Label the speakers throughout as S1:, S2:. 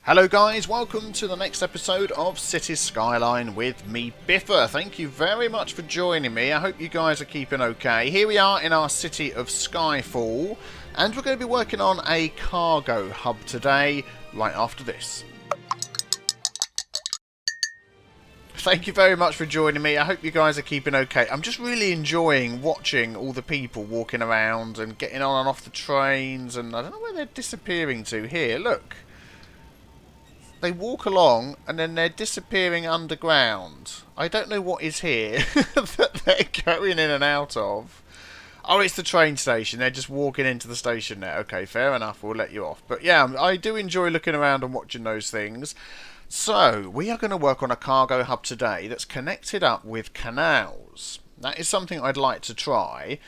S1: Hello guys, welcome to the next episode of Cities Skyline with me, Biffa. Thank you very much for joining me. I hope you guys are keeping okay. Here we are in our city of Skyfall, and we're going to be working on a cargo hub today, right after this. Thank you very much for joining me. I hope you guys are keeping okay. I'm just really enjoying watching all the people walking around and getting on and off the trains, and I don't know where they're disappearing to. Here, look. They walk along and then they're disappearing underground. I don't know what is here that they're going in and out of. Oh, it's the train station. They're just walking into the station now. Okay, fair enough. We'll let you off. But yeah, I do enjoy looking around and watching those things. So, we are going to work on a cargo hub today that's connected up with canals. That is something I'd like to try.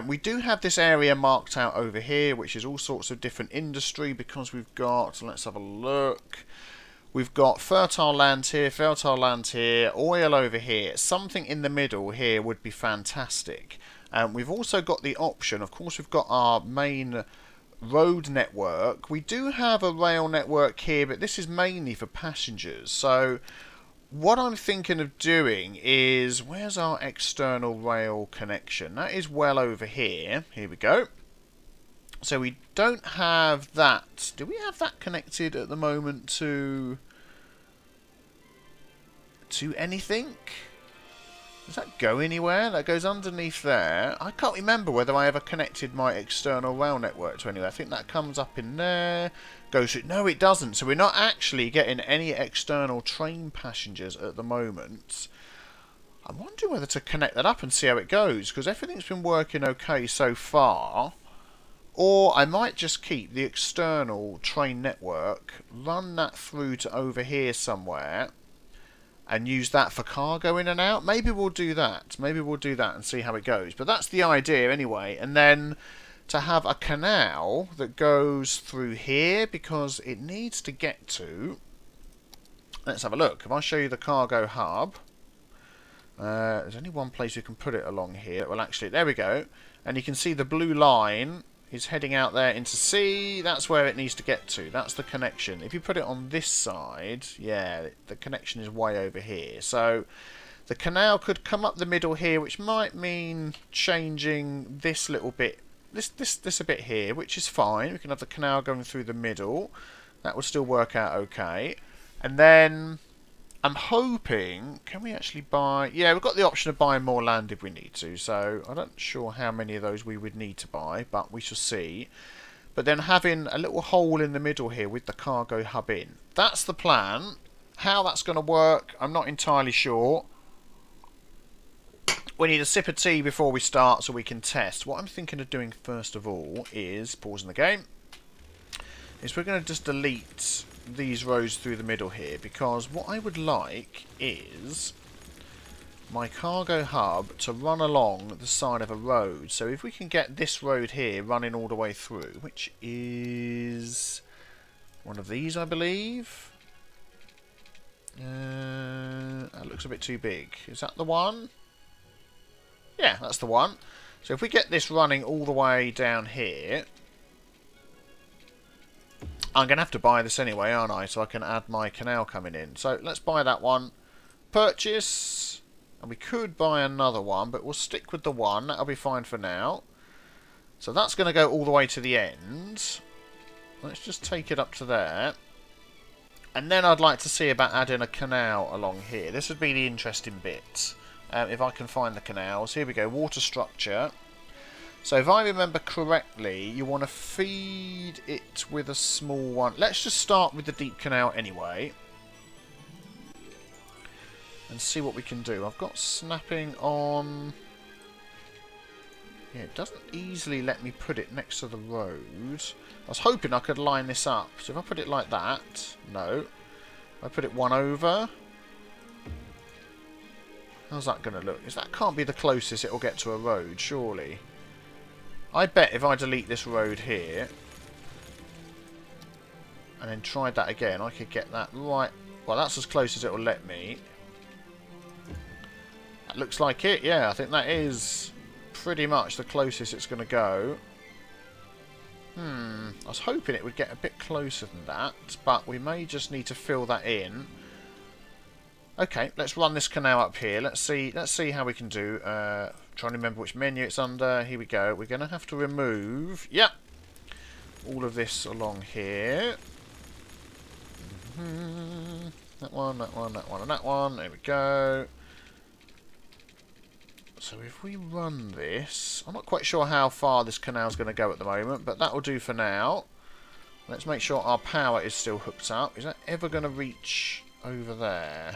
S1: We do have this area marked out over here, which is all sorts of different industry, because we've got, let's have a look. We've got fertile land here, oil over here. Something in the middle here would be fantastic. We've also got the option, of course, we've got our main road network. We do have a rail network here, but this is mainly for passengers. So what I'm thinking of doing is, where's our external rail connection? That is well over here. Here we go. So we don't have that. Do we have that connected at the moment to anything? Does that go anywhere? That goes underneath there. I can't remember whether I ever connected my external rail network to anywhere. I think that comes up in there. Goes through. No, it doesn't. So we're not actually getting any external train passengers at the moment. I'm wondering whether to connect that up and see how it goes, because everything's been working okay so far. Or I might just keep the external train network, run that through to over here somewhere, and use that for cargo in and out. Maybe we'll do that. Maybe we'll do that and see how it goes. But that's the idea anyway. And then to have a canal that goes through here, because it needs to get to... Let's have a look. If I show you the cargo hub, there's only one place you can put it along here. Well, actually, there we go. And you can see the blue line is heading out there into sea. That's where it needs to get to. That's the connection. If you put it on this side, yeah, the connection is way over here. So the canal could come up the middle here, which might mean changing this little bit, this a bit here, which is fine. We can have the canal going through the middle. That would still work out okay. And then I'm hoping, can we actually buy... Yeah, we've got the option of buying more land if we need to, so I'm not sure how many of those we would need to buy, but we shall see. But then having a little hole in the middle here with the cargo hub in. That's the plan. How that's going to work, I'm not entirely sure. We need a sip of tea before we start so we can test. What I'm thinking of doing first of all is, pausing the game, is we're going to just delete these roads through the middle here, because what I would like is my cargo hub to run along the side of a road. So if we can get this road here running all the way through, which is one of these, I believe. That looks a bit too big. Is that the one? Yeah, that's the one. So if we get this running all the way down here, I'm going to have to buy this anyway, aren't I? So I can add my canal coming in. So let's buy that one. Purchase. And we could buy another one, but we'll stick with the one. That'll be fine for now. So that's going to go all the way to the end. Let's just take it up to there. And then I'd like to see about adding a canal along here. This would be the interesting bit. If I can find the canals. Here we go. Water structure. So if I remember correctly, you want to feed it with a small one. Let's just start with the deep canal anyway. And see what we can do. I've got snapping on. Yeah, it doesn't easily let me put it next to the road. I was hoping I could line this up. So if I put it like that, no. If I put it one over. How's that going to look? That can't be the closest it will get to a road, surely. I bet if I delete this road here and then tried that again, I could get that right. Well, that's as close as it will let me. That looks like it. Yeah, I think that is pretty much the closest it's going to go. I was hoping it would get a bit closer than that, but we may just need to fill that in. Okay, let's run this canal up here. Let's see how we can do. Trying to remember which menu it's under. Here we go. We're going to have to remove, yep, all of this along here. That one, that one, that one, and that one. There we go. So if we run this, I'm not quite sure how far this canal is going to go at the moment, but that will do for now. Let's make sure our power is still hooked up. Is that ever going to reach over there?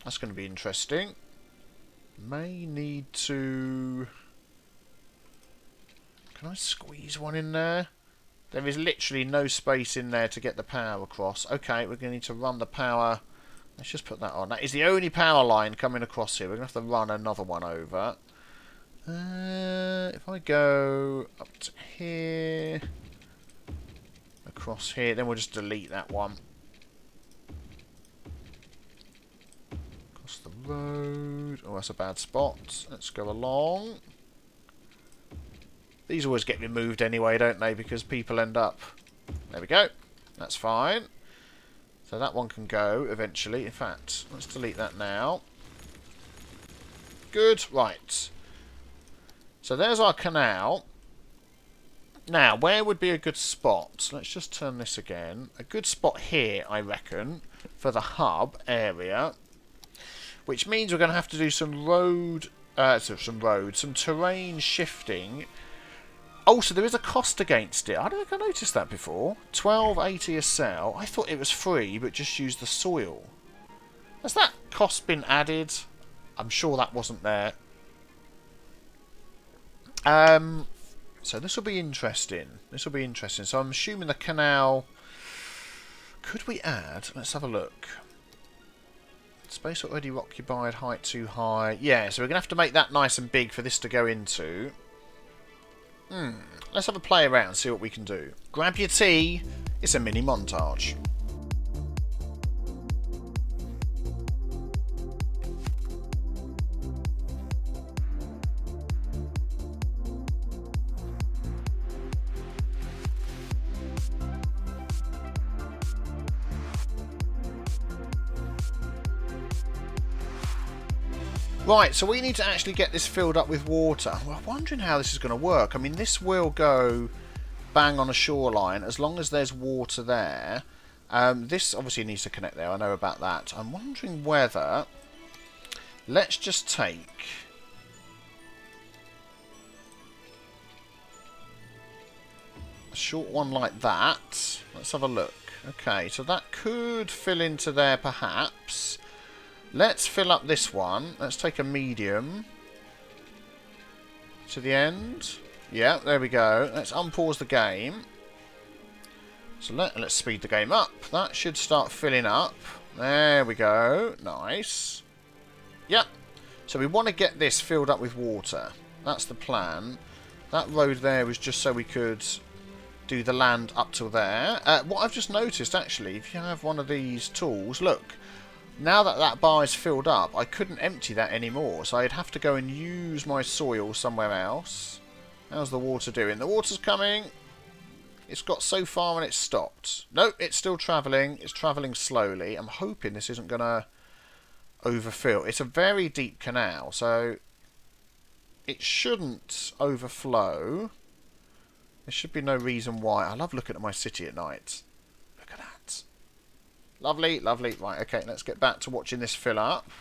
S1: That's going to be interesting. May need to... Can I squeeze one in there? There is literally no space in there to get the power across. Okay, we're going to need to run the power... Let's just put that on. That is the only power line coming across here. We're going to have to run another one over. If I go up to here... Across here, then we'll just delete that one. Across the road. Oh, that's a bad spot. Let's go along. These always get removed anyway, don't they? Because people end up... There we go. That's fine. So that one can go eventually. In fact, let's delete that now. Good. Right. So there's our canal. Now, where would be a good spot? Let's just turn this again. A good spot here, I reckon, for the hub area. Which means we're going to have to do some some terrain shifting. Also, there is a cost against it. I don't think I noticed that before. $12.80 a cell. I thought it was free, but just use the soil. Has that cost been added? I'm sure that wasn't there. So this will be interesting. This will be interesting. So I'm assuming the canal... Could we add... Let's have a look. Space already occupied, height too high. Yeah, so we're going to have to make that nice and big for this to go into. Let's have a play around, see what we can do. Grab your tea. It's a mini montage. Right, so we need to actually get this filled up with water. Well, I'm wondering how this is going to work. I mean, this will go bang on a shoreline as long as there's water there. This obviously needs to connect there. I know about that. I'm wondering whether... Let's just take... a short one like that. Let's have a look. Okay, so that could fill into there perhaps. Let's fill up this one. Let's take a medium to the end. Yeah, there we go. Let's unpause the game. So let's speed the game up. That should start filling up. There we go. Nice. Yep. So we want to get this filled up with water. That's the plan. That road there was just so we could do the land up to there. What I've just noticed, actually, if you have one of these tools, look. Now that that bar is filled up, I couldn't empty that anymore, so I'd have to go and use my soil somewhere else. How's the water doing? The water's coming. It's got so far and it's stopped. Nope, it's still travelling. It's travelling slowly. I'm hoping this isn't going to overfill. It's a very deep canal, so it shouldn't overflow. There should be no reason why. I love looking at my city at night. Look at that. Lovely, lovely. Right, okay, let's get back to watching this fill up.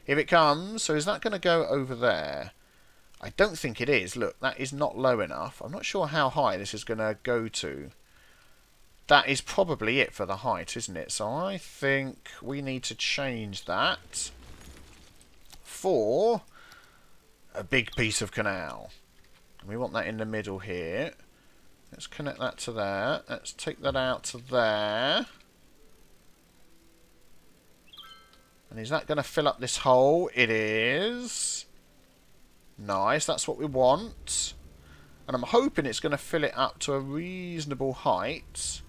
S1: Here it comes. So is that going to go over there? I don't think it is. Look, that is not low enough. I'm not sure how high this is going to go to. That is probably it for the height, isn't it? So I think we need to change that for a big piece of canal. We want that in the middle here. Let's connect that to there. Let's take that out to there. And is that going to fill up this hole? It is. Nice, that's what we want. And I'm hoping it's going to fill it up to a reasonable height.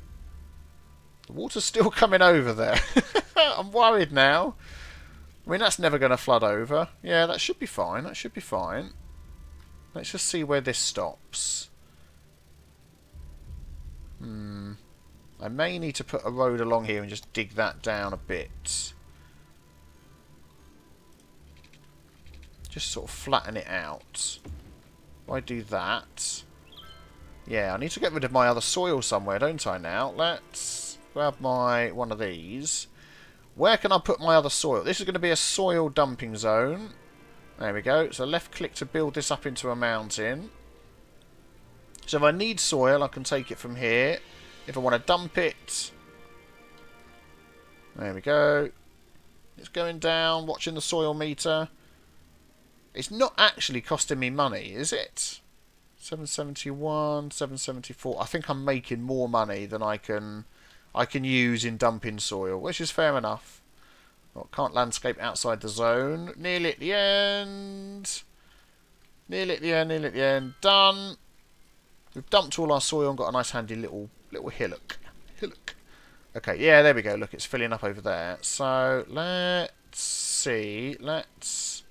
S1: The water's still coming over there. I'm worried now. I mean, that's never going to flood over. Yeah, that should be fine. That should be fine. Let's just see where this stops. I may need to put a road along here and just dig that down a bit. Just sort of flatten it out. If I do that... Yeah, I need to get rid of my other soil somewhere, don't I now? Let's grab one of these. Where can I put my other soil? This is going to be a soil dumping zone. There we go. So left click to build this up into a mountain. So if I need soil, I can take it from here. If I want to dump it... There we go. It's going down, watching the soil meter. It's not actually costing me money, is it? 771, 774. I think I'm making more money than I can use in dumping soil, which is fair enough. Oh, can't landscape outside the zone. Nearly at the end. Nearly at the end, nearly at the end. Done. We've dumped all our soil and got a nice handy little hillock. Okay, yeah, there we go. Look, it's filling up over there. So, let's see. Let's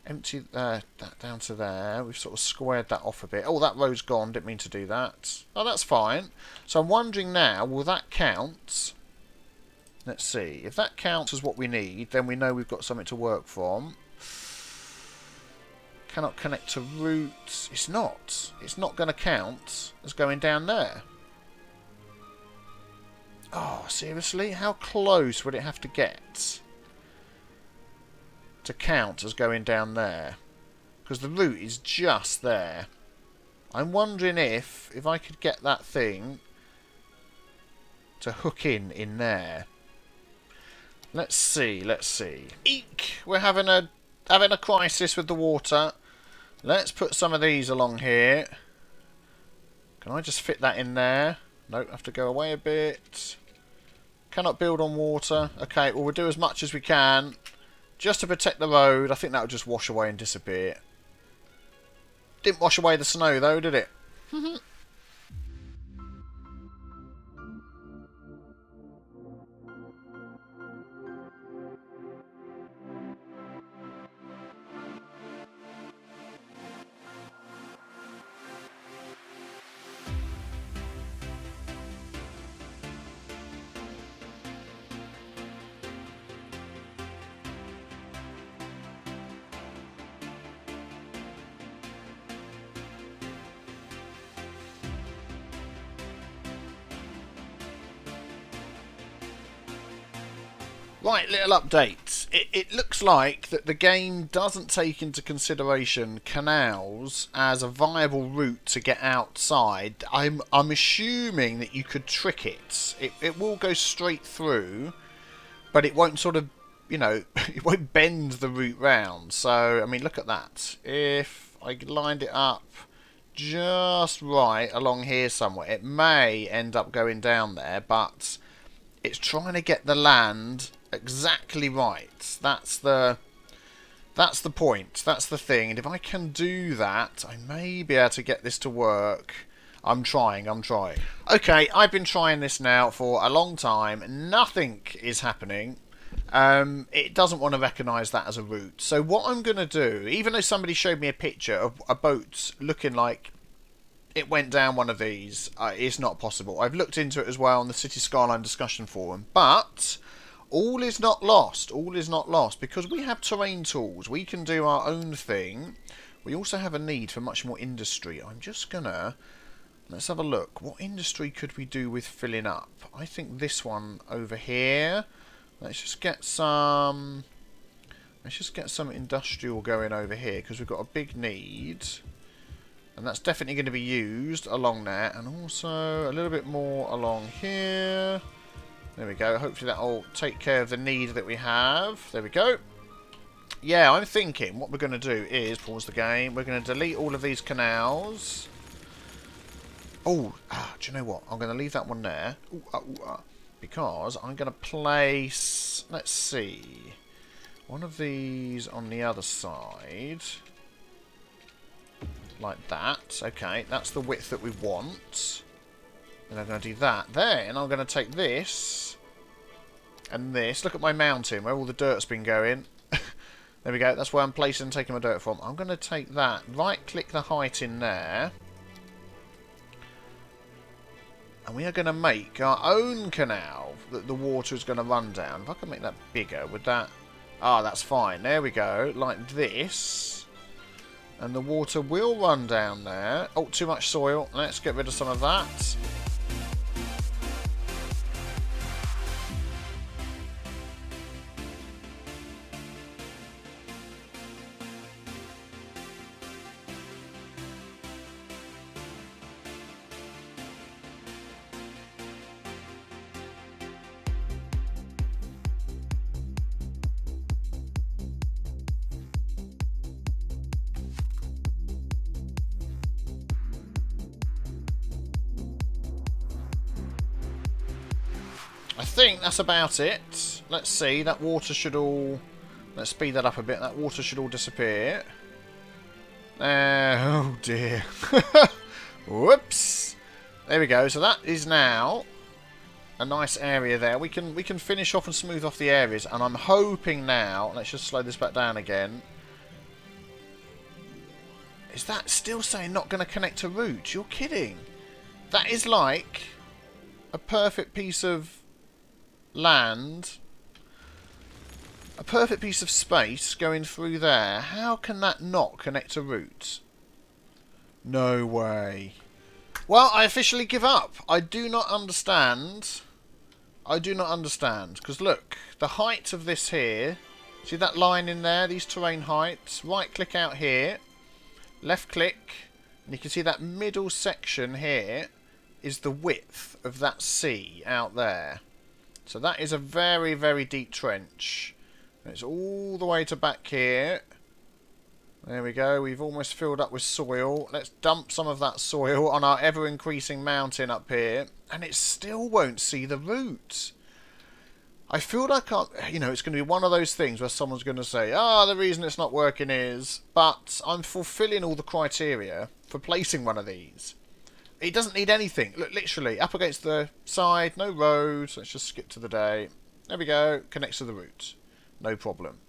S1: empty that down to there. We've sort of squared that off a bit. Oh, that road's gone. Didn't mean to do that. Oh, that's fine. So I'm wondering now, will that count? Let's see. If that counts as what we need, then we know we've got something to work from. Cannot connect to route. It's not. It's not going to count as going down there. Oh, seriously? How close would it have to get to count as going down there? Because the route is just there. I'm wondering if I could get that thing to hook in there. Let's see, let's see. Eek! We're having a crisis with the water. Let's put some of these along here. Can I just fit that in there? Nope, have to go away a bit. Cannot build on water. Okay, well, we'll do as much as we can just to protect the road. I think that'll just wash away and disappear. Didn't wash away the snow, though, did it? Right, little update. It looks like that the game doesn't take into consideration canals as a viable route to get outside. I'm assuming that you could trick it. It will go straight through, but it won't sort of, you know, it won't bend the route round. So, I mean, look at that. If I lined it up just right along here somewhere, it may end up going down there, but it's trying to get the land exactly right. That's the point. That's the thing. And if I can do that, I may be able to get this to work. I'm trying. Okay, I've been trying this now for a long time. Nothing is happening. It doesn't want to recognise that as a route. So what I'm going to do, even though somebody showed me a picture of a boat looking like it went down one of these, it's not possible. I've looked into it as well on the Cities Skylines discussion forum, but all is not lost. All is not lost because we have terrain tools. We can do our own thing. We also have a need for much more industry. I'm just gonna... Let's have a look. What industry could we do with filling up? I think this one over here. Let's just get some... Let's just get some industrial going over here because we've got a big need. And that's definitely going to be used along there. And also a little bit more along here. There we go. Hopefully that'll take care of the need that we have. There we go. Yeah, I'm thinking what we're going to do is pause the game. We're going to delete all of these canals. Oh, do you know what? I'm going to leave that one there. Because I'm going to place, let's see, one of these on the other side. Like that. Okay, that's the width that we want. And I'm going to do that. Then I'm going to take this and this. Look at my mountain where all the dirt's been going. There we go. That's where I'm placing and taking my dirt from. I'm going to take that. Right-click the height in there. And we are going to make our own canal that the water is going to run down. If I can make that bigger, would that... Ah, that's fine. There we go. Like this. And the water will run down there. Oh, too much soil. Let's get rid of some of that. I think that's about it. Let's see. That water should all... Let's speed that up a bit. That water should all disappear. Oh dear. Whoops. There we go. So that is now a nice area there. We can finish off and smooth off the areas. And I'm hoping now... Let's just slow this back down again. Is that still saying not going to connect to route? You're kidding. That is like a perfect piece of land, a perfect piece of space going through there. How can that not connect to route? No way. Well, I officially give up. I do not understand. I do not understand. Because look, the height of this here, see that line in there, these terrain heights, right click out here, left click, and you can see that middle section here is the width of that sea out there. So that is a very, very deep trench. And it's all the way to back here. There we go. We've almost filled up with soil. Let's dump some of that soil on our ever-increasing mountain up here. And it still won't see the route. I feel like, you know, it's going to be one of those things where someone's going to say, the reason it's not working is... But I'm fulfilling all the criteria for placing one of these. It doesn't need anything. Look, literally, up against the side, no roads. Let's just skip to the day. There we go. Connects to the route. No problem.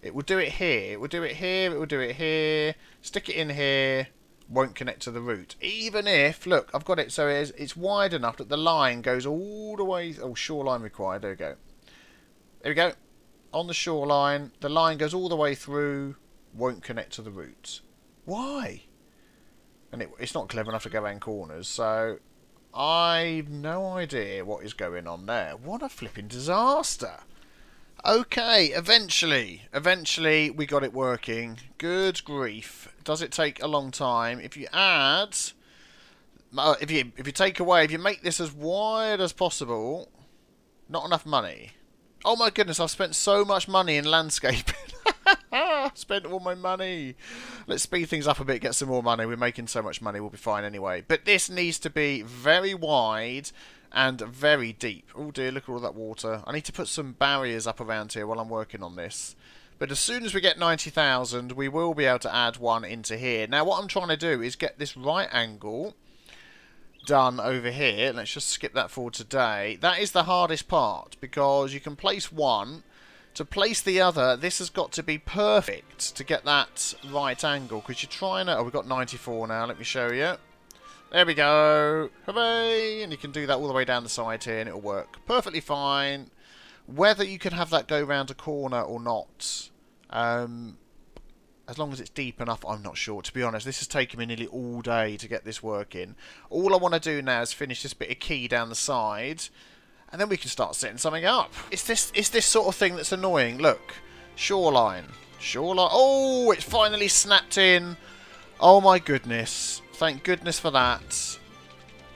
S1: It will do it here. It will do it here. It will do it here. Stick it in here. Won't connect to the route. Even if, look, I've got it so it's wide enough that the line goes all the way... Oh, shoreline required. There we go. There we go. On the shoreline, the line goes all the way through. Won't connect to the route. Why? And it's not clever enough to go around corners, so I've no idea what is going on there. What a flipping disaster. Okay, eventually we got it working. Good grief. Does it take a long time? If you add, if you take away, if you make this as wide as possible, not enough money. Oh my goodness, I've spent so much money in landscaping. Spent all my money. Let's speed things up a bit, get some more money. We're making so much money, we'll be fine anyway. But this needs to be very wide and very deep. Oh dear, look at all that water. I need to put some barriers up around here while I'm working on this. But as soon as we get 90,000, we will be able to add one into here. Now what I'm trying to do is get this right angle done over here. Let's just skip that for today. That is the hardest part, because you can place one. To place the other, this has got to be perfect to get that right angle, because you're trying to... Oh, we've got 94 now. Let me show you. There we go. Hooray! And you can do that all the way down the side here, and it'll work perfectly fine. Whether you can have that go round a corner or not, as long as it's deep enough, I'm not sure. To be honest, this has taken me nearly all day to get this working. All I want to do now is finish this bit of key down the side, and then we can start setting something up. It's this sort of thing that's annoying. Look. Shoreline. Shoreline. Oh, it's finally snapped in. Oh my goodness. Thank goodness for that.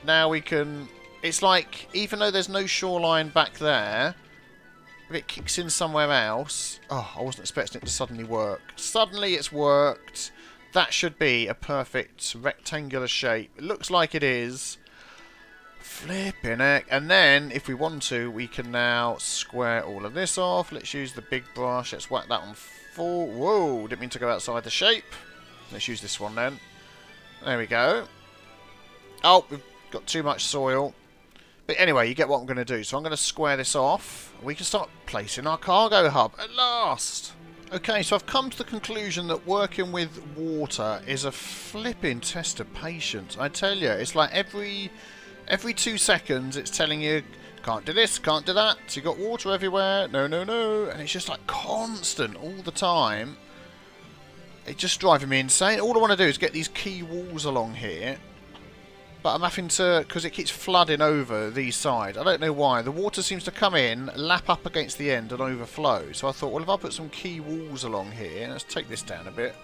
S1: Now we can... It's like, even though there's no shoreline back there, if it kicks in somewhere else... Oh, I wasn't expecting it to suddenly work. Suddenly it's worked. That should be a perfect rectangular shape. It looks like it is. Flipping heck. And then, if we want to, we can now square all of this off. Let's use the big brush. Let's whack that on full. Whoa, didn't mean to go outside the shape. Let's use this one then. There we go. Oh, we've got too much soil. But anyway, you get what I'm going to do. So I'm going to square this off. We can start placing our cargo hub at last. Okay, so I've come to the conclusion that working with water is a flipping test of patience. I tell you, it's like every 2 seconds it's telling you, can't do this, can't do that, so you got water everywhere, no, no, no, and it's just like constant all the time. It's just driving me insane. All I want to do is get these key walls along here, but I'm having to, because it keeps flooding over these sides. I don't know why. The water seems to come in, lap up against the end and overflow. So I thought, well, if I put some key walls along here, let's take this down a bit.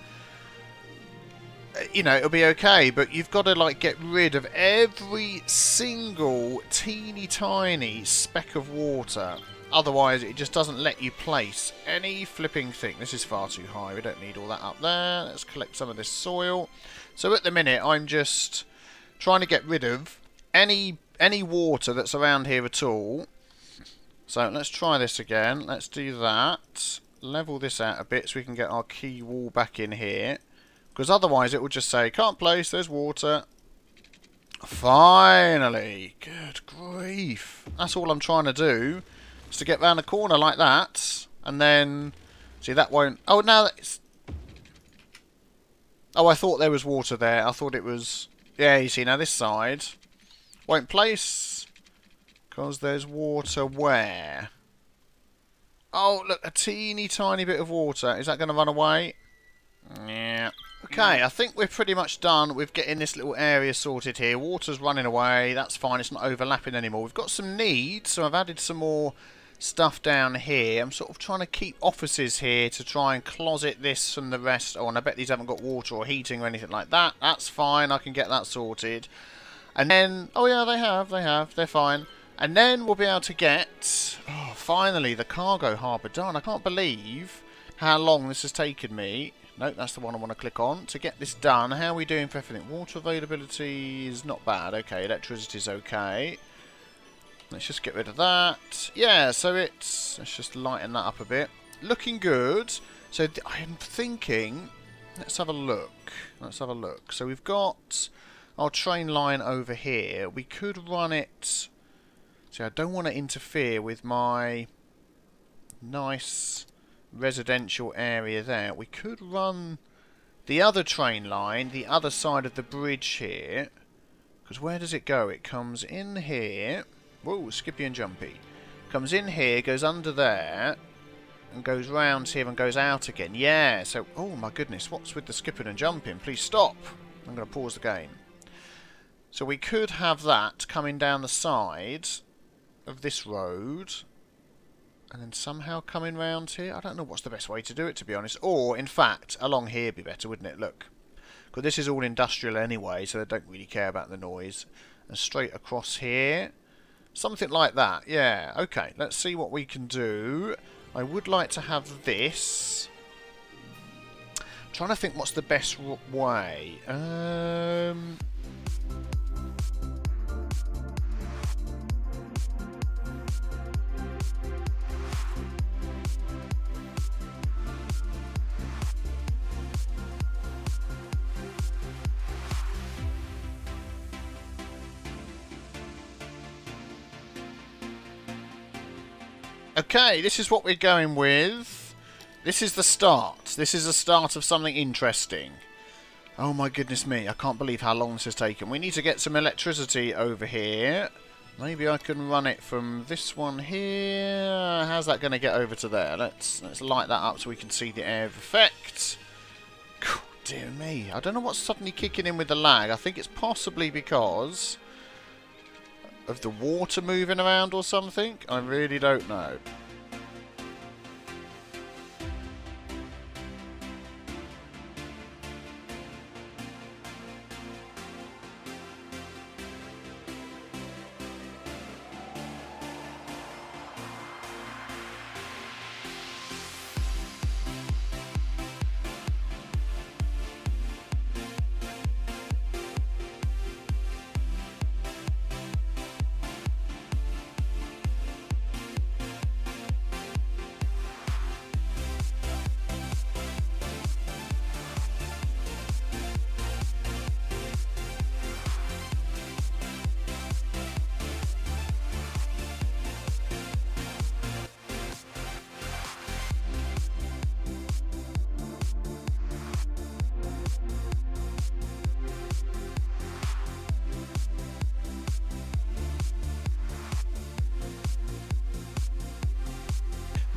S1: You know, it'll be okay, but you've got to, like, get rid of every single teeny tiny speck of water. Otherwise, it just doesn't let you place any flipping thing. This is far too high. We don't need all that up there. Let's collect some of this soil. So at the minute, I'm just trying to get rid of any water that's around here at all. So let's try this again. Let's do that. Level this out a bit so we can get our key wall back in here. Because otherwise it will just say, can't place, there's water. Finally! Good grief. That's all I'm trying to do. Is to get round the corner like that. And then, see, that won't... Oh, now it's... Oh, I thought there was water there. I thought it was... Yeah, you see, now this side won't place because there's water where? Oh, look, a teeny tiny bit of water. Is that going to run away? Yeah. Okay, I think we're pretty much done with getting this little area sorted here. Water's running away. That's fine. It's not overlapping anymore. We've got some needs, so I've added some more stuff down here. I'm sort of trying to keep offices here to try and closet this from the rest. Oh, and I bet these haven't got water or heating or anything like that. That's fine. I can get that sorted. And then, oh yeah, they have. They're fine. And then we'll be able to get, oh, finally, the cargo harbour done. I can't believe how long this has taken me. Nope, that's the one I want to click on. To get this done, how are we doing for everything? Water availability is not bad. Okay, electricity is okay. Let's just get rid of that. Yeah, so let's just lighten that up a bit. Looking good. So I'm thinking, let's have a look. So we've got our train line over here. We could run it. See, I don't want to interfere with my nice residential area there. We could run the other train line, the other side of the bridge here. Because where does it go? It comes in here. Whoa, skippy and jumpy. Comes in here, goes under there, and goes round here and goes out again. Yeah, so, oh my goodness, what's with the skipping and jumping? Please stop. I'm going to pause the game. So we could have that coming down the side of this road, and then somehow coming round here. I don't know what's the best way to do it, to be honest. Or, in fact, along here would be better, wouldn't it? Look. Because this is all industrial anyway, so they don't really care about the noise. And straight across here. Something like that, yeah. Okay, let's see what we can do. I would like to have this. I'm trying to think what's the best way. Okay, this is what we're going with. This is the start. This is the start of something interesting. Oh my goodness me, I can't believe how long this has taken. We need to get some electricity over here. Maybe I can run it from this one here. How's that going to get over to there? Let's light that up so we can see the air of effect. God, dear me. I don't know what's suddenly kicking in with the lag. I think it's possibly because of the water moving around or something. I really don't know.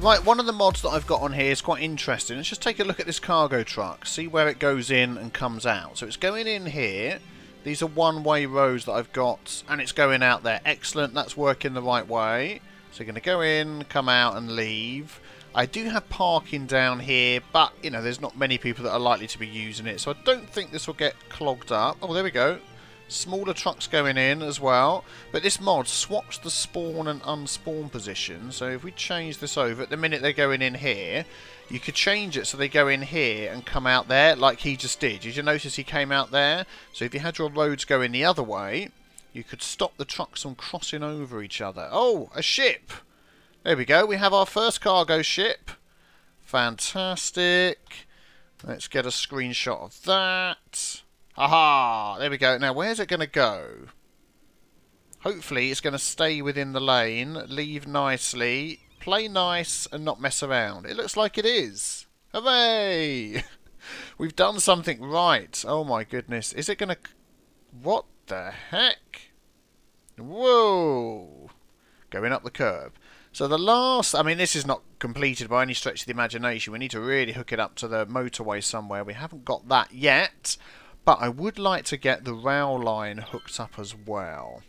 S1: Right, one of the mods that I've got on here is quite interesting. Let's just take a look at this cargo truck, see where it goes in and comes out. So it's going in here. These are one-way roads that I've got, and it's going out there. Excellent, that's working the right way. So you're going to go in, come out and leave. I do have parking down here, but, you know, there's not many people that are likely to be using it. So I don't think this will get clogged up. Oh, there we go. Smaller trucks going in as well. But this mod swaps the spawn and unspawn position. So if we change this over, at the minute they're going in here, you could change it so they go in here and come out there like he just did. Did you notice he came out there? So if you had your roads going the other way, you could stop the trucks from crossing over each other. Oh, a ship! There we go. We have our first cargo ship. Fantastic. Let's get a screenshot of that. Aha! There we go. Now, where's it going to go? Hopefully, it's going to stay within the lane, leave nicely, play nice, and not mess around. It looks like it is. Hooray! We've done something right. Oh, my goodness. Is it going to... What the heck? Whoa! Going up the curb. So the last... I mean, this is not completed by any stretch of the imagination. We need to really hook it up to the motorway somewhere. We haven't got that yet. But I would like to get the rail line hooked up as well.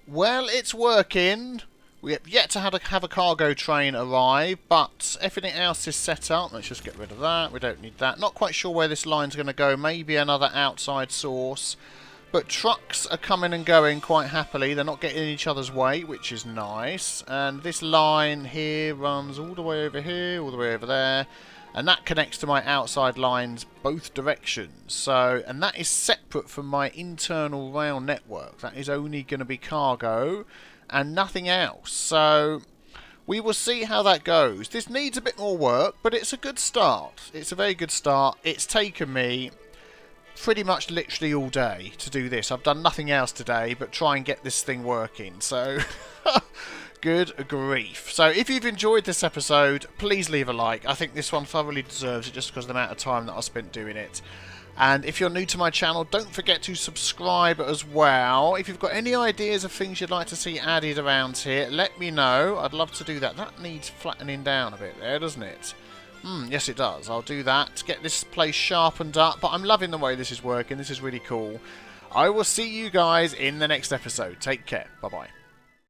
S1: Well, it's working. We have yet to have a cargo train arrive, but everything else is set up. Let's just get rid of that. We don't need that. Not quite sure where this line's going to go. Maybe another outside source. But trucks are coming and going quite happily. They're not getting in each other's way, which is nice. And this line here runs all the way over here, all the way over there. And that connects to my outside lines both directions. So, and that is separate from my internal rail network. That is only going to be cargo and nothing else. So we will see how that goes. This needs a bit more work, but it's a good start. It's a very good start. It's taken me pretty much literally all day to do this. I've done nothing else today but try and get this thing working. So... Good grief. So if you've enjoyed this episode, please leave a like. I think this one thoroughly deserves it just because of the amount of time that I spent doing it. And if you're new to my channel, don't forget to subscribe as well. If you've got any ideas of things you'd like to see added around here, let me know. I'd love to do that. That needs flattening down a bit there, doesn't it? Yes, it does. I'll do that to get this place sharpened up. But I'm loving the way this is working. This is really cool. I will see you guys in the next episode. Take care. Bye-bye.